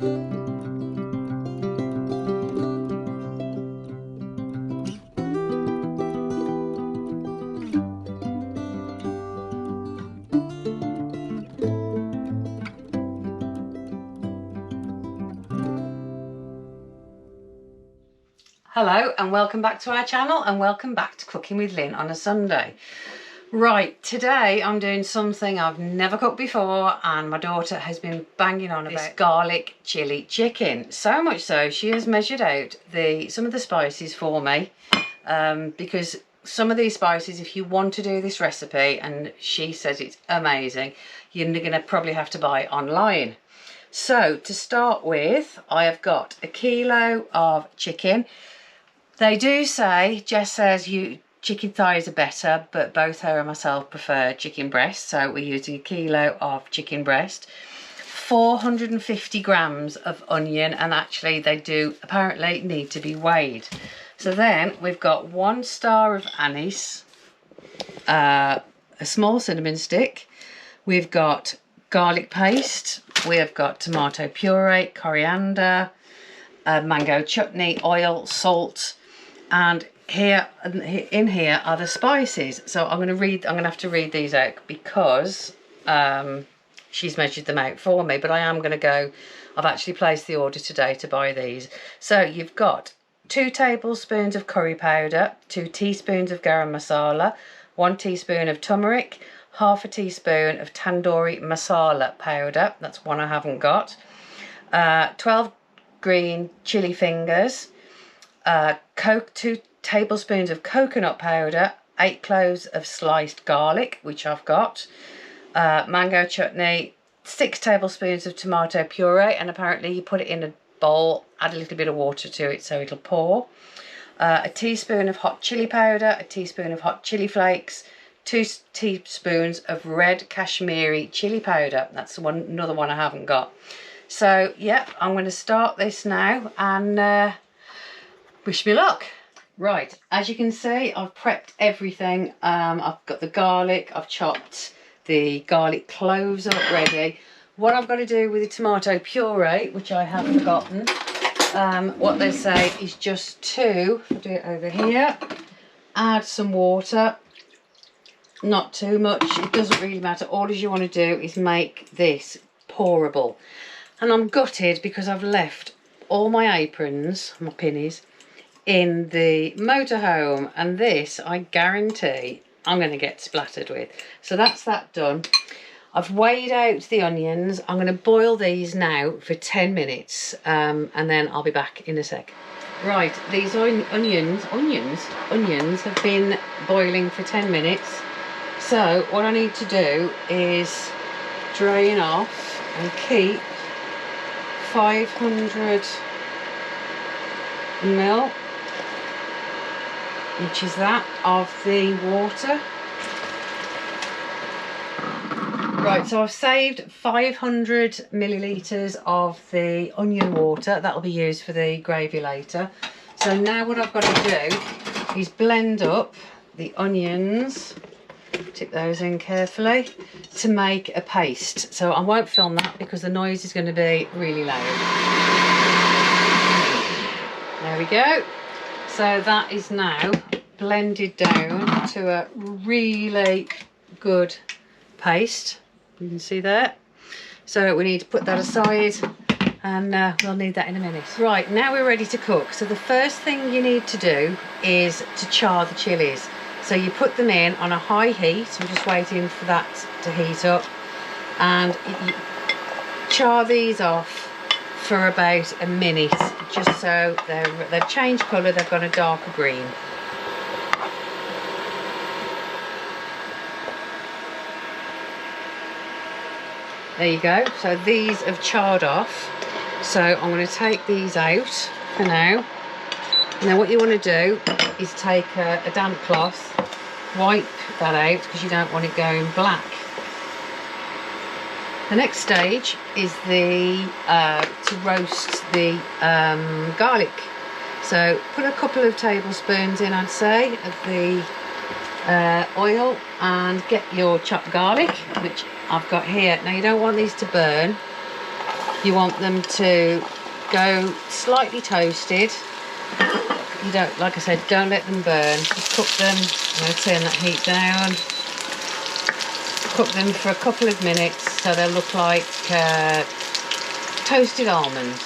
Hello and welcome back to our channel, and welcome back to Cooking with Lynn on a Sunday. Right, today I'm doing something I've never cooked before, and my daughter has been banging on about this garlic chili chicken. So much so she has measured out some of the spices for me, because some of these spices, if you want to do this recipe, and she says it's amazing, you're going to probably have to buy online. So to start with, I have got a kilo of chicken. They do say, Jess says chicken thighs are better, but both her and myself prefer chicken breast. So we're using a kilo of chicken breast, 450 grams of onion, and actually they do apparently need to be weighed. So then we've got 1 star of anise, a small cinnamon stick. We've got garlic paste. We have got tomato puree, coriander, mango chutney, oil, salt. And in here are the spices. So I'm going to have to read these out because she's measured them out for me. But I've actually placed the order today to buy these. So you've got 2 tablespoons of curry powder, 2 teaspoons of garam masala, 1 teaspoon of tumeric, half a teaspoon of tandoori masala powder. That's one I haven't got. 12 green chili fingers. 2 tablespoons of coconut powder, 8 cloves of sliced garlic, which I've got, mango chutney, 6 tablespoons of tomato puree, and apparently you put it in a bowl, add a little bit of water to it so it'll pour, a teaspoon of hot chili powder, a teaspoon of hot chili flakes, 2 teaspoons of red Kashmiri chili powder. That's another one I haven't got. So yeah, I'm going to start this now, and wish me luck. Right, as you can see, I've prepped everything. I've got the garlic, I've chopped the garlic cloves up ready. What I've got to do with the tomato puree, which I have forgotten, what they say is just to, I'll do it over here, add some water, not too much, it doesn't really matter. All you want to do is make this pourable. And I'm gutted because I've left all my aprons, my pinnies, in the motorhome, and this I guarantee I'm going to get splattered with. So that's that done. I've weighed out the onions. I'm going to boil these now for 10 minutes, and then I'll be back in a sec. Right, these onions have been boiling for 10 minutes. So what I need to do is drain off and keep 500 ml, which is that, of the water. Right, so I've saved 500 millilitres of the onion water. That'll be used for the gravy later. So now what I've got to do is blend up the onions, tip those in carefully, to make a paste. So I won't film that because the noise is going to be really loud. There we go. So that is now blended down to a really good paste. You can see there. So we need to put that aside, and we'll need that in a minute. Right, now we're ready to cook. So the first thing you need to do is to char the chilies. So you put them in on a high heat. I'm just waiting for that to heat up, and you char these off for about a minute, just so they've changed colour, they've got a darker green. There you go. So these have charred off. So I'm going to take these out for now. Now what you want to do is take a damp cloth, wipe that out because you don't want it going black. The next stage is to roast the garlic. So put a couple of tablespoons in, I'd say, of the oil, and get your chopped garlic, which I've got here. Now you don't want these to burn, You want them to go slightly toasted. You don't, like I said, don't let them burn. Just cook them. I'm going to turn that heat down. Cook them for a couple of minutes so they'll look like toasted almonds.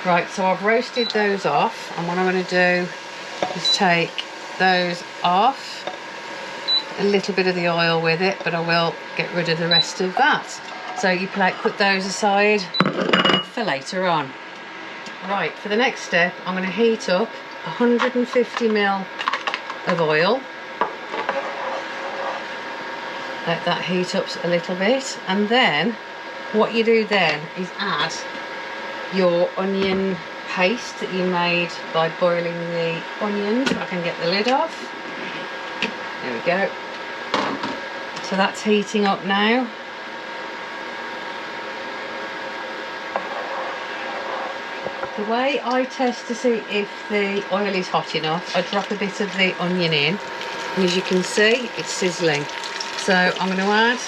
Right, so I've roasted those off, and what I'm going to do is take those off. A little bit of the oil with it, but I will get rid of the rest of that. So you put those aside for later on. Right, for the next step, I'm going to heat up 150 ml of oil. Let that heat up a little bit, and then what you do then is add your onion paste that you made by boiling the onions. I can get the lid off. There we go. So that's heating up now. The way I test to see if the oil is hot enough, I drop a bit of the onion in, and as you can see, it's sizzling. So I'm going to add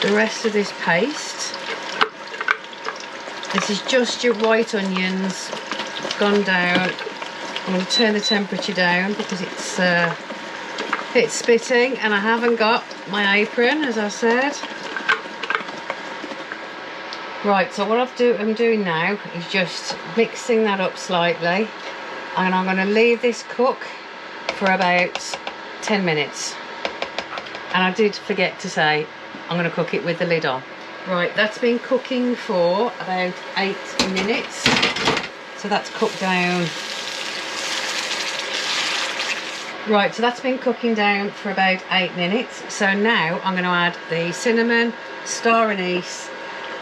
the rest of this paste. This is just your white onions gone down. I'm going to turn the temperature down because it's spitting, and I haven't got my apron, as I said. Right, so what I'm doing now is just mixing that up slightly, and I'm going to leave this cook for about 10 minutes. And I did forget to say I'm going to cook it with the lid on. Right, that's been cooking for about 8 minutes. So that's cooked down. Right, so that's been cooking down for about 8 minutes. So now I'm going to add the cinnamon, star anise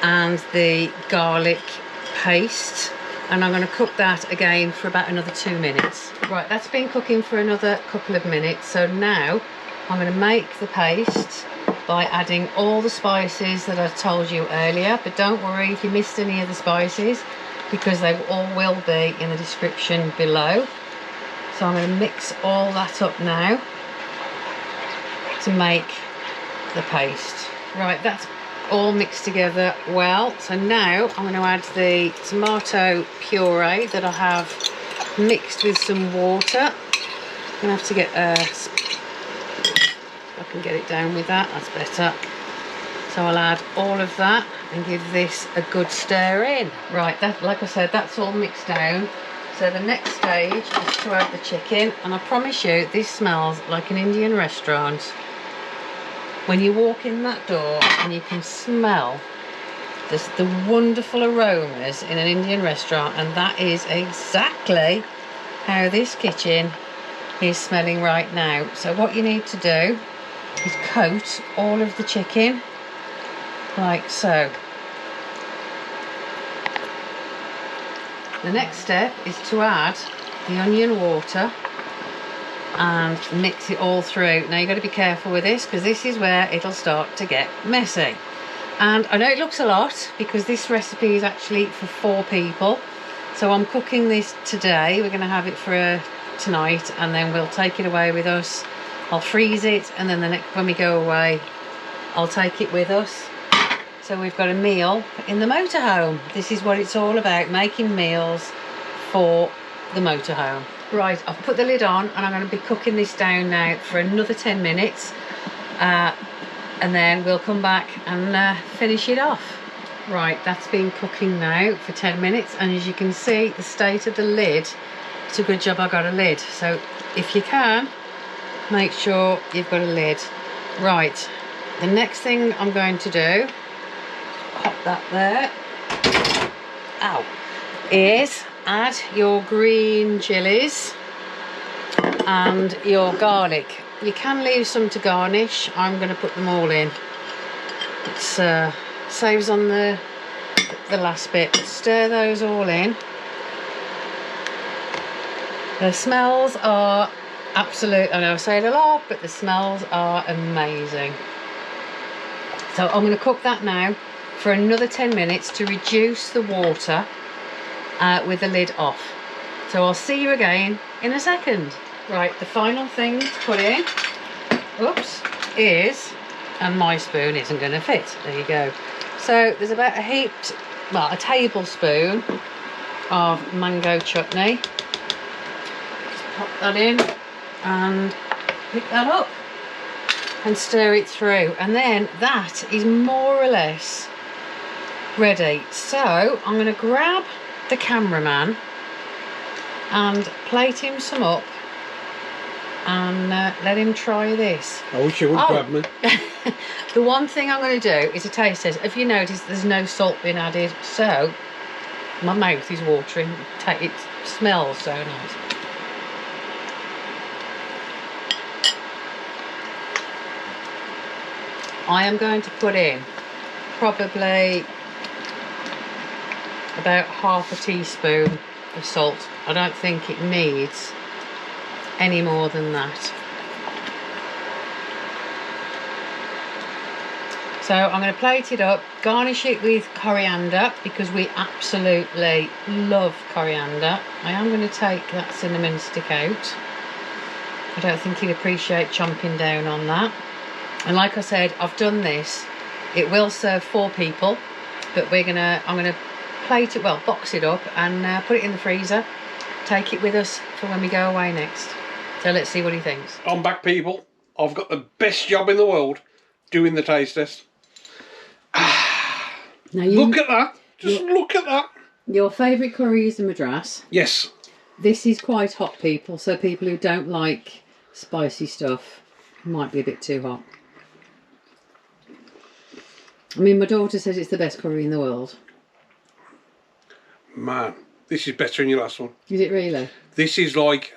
and the garlic paste, and I'm going to cook that again for about another 2 minutes. Right, that's been cooking for another couple of minutes. So now I'm going to make the paste by adding all the spices that I told you earlier, but don't worry if you missed any of the spices because they all will be in the description below. So I'm going to mix all that up now to make the paste. Right, that's all mixed together well. So now I'm going to add the tomato puree that I have mixed with some water. I'm going to have to get I can get it down with that, that's better. So I'll add all of that and give this a good stir in. Right, that, like I said, that's all mixed down. So the next stage is to add the chicken, and I promise you this smells like an Indian restaurant. When you walk in that door and you can smell the wonderful aromas in an Indian restaurant, and that is exactly how this kitchen is smelling right now. So what you need to do is coat all of the chicken like so. The next step is to add the onion water and mix it all through. Now you've got to be careful with this because this is where it'll start to get messy. And I know it looks a lot because this recipe is actually for 4 people. So I'm cooking this today. We're going to have it for tonight, and then we'll take it away with us. I'll freeze it, and then when we go away I'll take it with us. So we've got a meal in the motorhome. This is what it's all about, making meals for the motorhome. Right, I've put the lid on and I'm going to be cooking this down now for another 10 minutes and then we'll come back and finish it off. Right, that's been cooking now for 10 minutes, and as you can see the state of the lid, it's a good job I got a lid. So if you can, make sure you've got a lid. Right, the next thing I'm going to do, pop that there, ow, is add your green chilies and your garlic. You can leave some to garnish. I'm going to put them all in. It saves on the last bit. Stir those all in. The smells are absolute, I know I say it a lot, but the smells are amazing. So I'm going to cook that now for another 10 minutes to reduce the water with the lid off. So I'll see you again in a second. Right, the final thing to put in, oops, is, and my spoon isn't going to fit, there you go. So there's about a heaped well, a tablespoon of mango chutney. Just pop that in and pick that up and stir it through, and then that is more or less ready. So I'm going to grab the cameraman and plate him some up and let him try this. I wish you would grab me. The one thing I'm going to do is a taste test. If you notice, there's no salt being added, so my mouth is watering. It smells so nice. I am going to put in probably about half a teaspoon of salt. I don't think it needs any more than that. So I'm going to plate it up, garnish it with coriander because we absolutely love coriander. I am going to take that cinnamon stick out. I don't think you'd appreciate chomping down on that. And like I said, I've done this. It will serve 4 people, but I'm gonna plate it, well, box it up and put it in the freezer. Take it with us for when we go away next. So let's see what he thinks. I'm back, people. I've got the best job in the world doing the taste test. Now look at that. Just look at that. Your favourite curry is the Madras. Yes. This is quite hot, people, so people who don't like spicy stuff might be a bit too hot. I mean, my daughter says it's the best curry in the world. Man, this is better than your last one. Is it really? This is like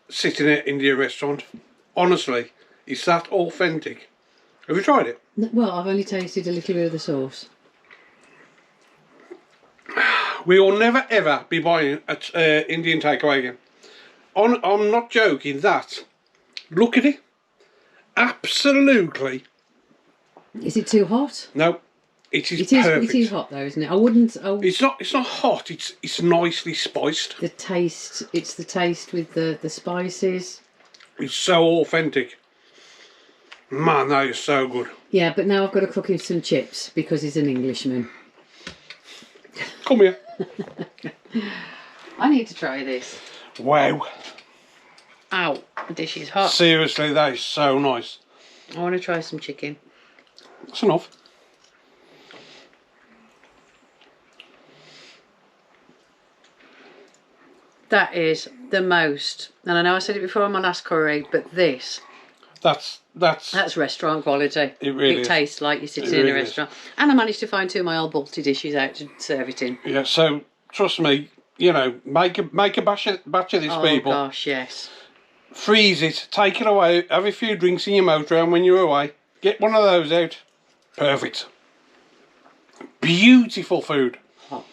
sitting at an Indian restaurant. Honestly, it's that authentic. Have you tried it? Well, I've only tasted a little bit of the sauce. We will never ever be buying at Indian takeaway again. I'm not joking. That. Look at it. Absolutely. Is it too hot? No, it is perfect. It is hot though, isn't it? I wouldn't. It's not hot. It's nicely spiced. The taste. It's the taste with the spices. It's so authentic. Man, that is so good. Yeah, but now I've got to cook him some chips because he's an Englishman. Come here. I need to try this. Wow. Ow, the dish is hot. Seriously, that is so nice. I want to try some chicken. That's enough. That is the most, and I know I said it before on my last curry, but this. That's restaurant quality. It really is. Tastes like you're sitting in a restaurant. And I managed to find 2 of my old Balti dishes out to serve it in. Yeah, so trust me, you know, make a batch of this, people. Oh gosh, yes. Freeze it, take it away, have a few drinks in your motorhome when you're away. Get one of those out. Perfect. Beautiful food. Oh.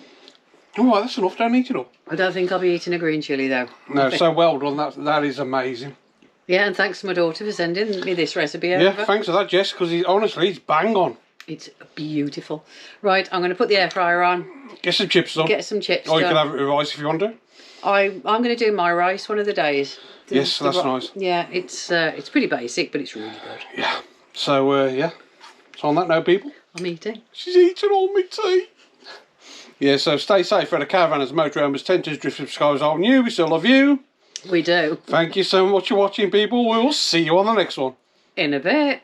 Alright, that's enough, don't eat it up. I don't think I'll be eating a green chilli though. No, so well done, that is amazing. Yeah, and thanks to my daughter for sending me this recipe over. Yeah, thanks for that, Jess, because honestly, it's bang on. It's beautiful. Right, I'm going to put the air fryer on. Get some chips on. Get some chips Or you done. can have it with rice if you want to. I'm going to do my rice one of the days. Yes, that's nice. Yeah, it's pretty basic, but it's really good. Yeah. So, yeah. So on that note, people. I'm eating. She's eating all my tea. Yeah, so stay safe for the caravanners, motorhomes, tenters, drifters, skies, all new. We still love you. We do. Thank you so much for watching, people. We will see you on the next one. In a bit.